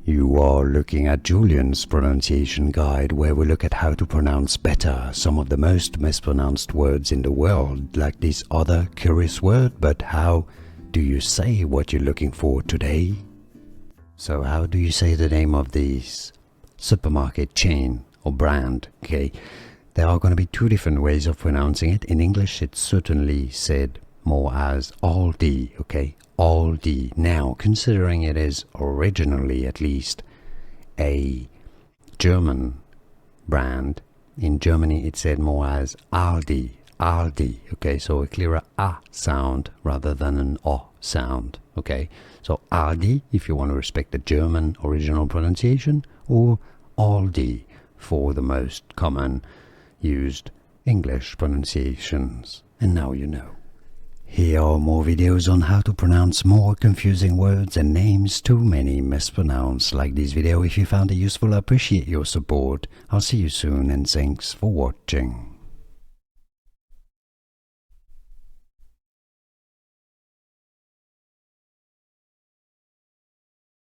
You are looking at Julian's pronunciation guide, where we look at how to pronounce better some of the most mispronounced words in the world, like this other curious word. But how do you say what you're looking for today? So how do you say the name of this supermarket chain or brand? Okay, there are going to be two different ways of pronouncing it. In English, it's certainly said more as Aldi, okay? Aldi. Now, considering it is originally at least a German brand, in Germany it's said more as Aldi, Aldi, okay? So a clearer A sound rather than an O sound, okay? So Aldi if you want to respect the German original pronunciation, or Aldi for the most common used English pronunciations. And now you know. Here are more videos on how to pronounce more confusing words and names too many mispronounced. Like this video if you found it useful. I appreciate your support. I'll see you soon and thanks for watching.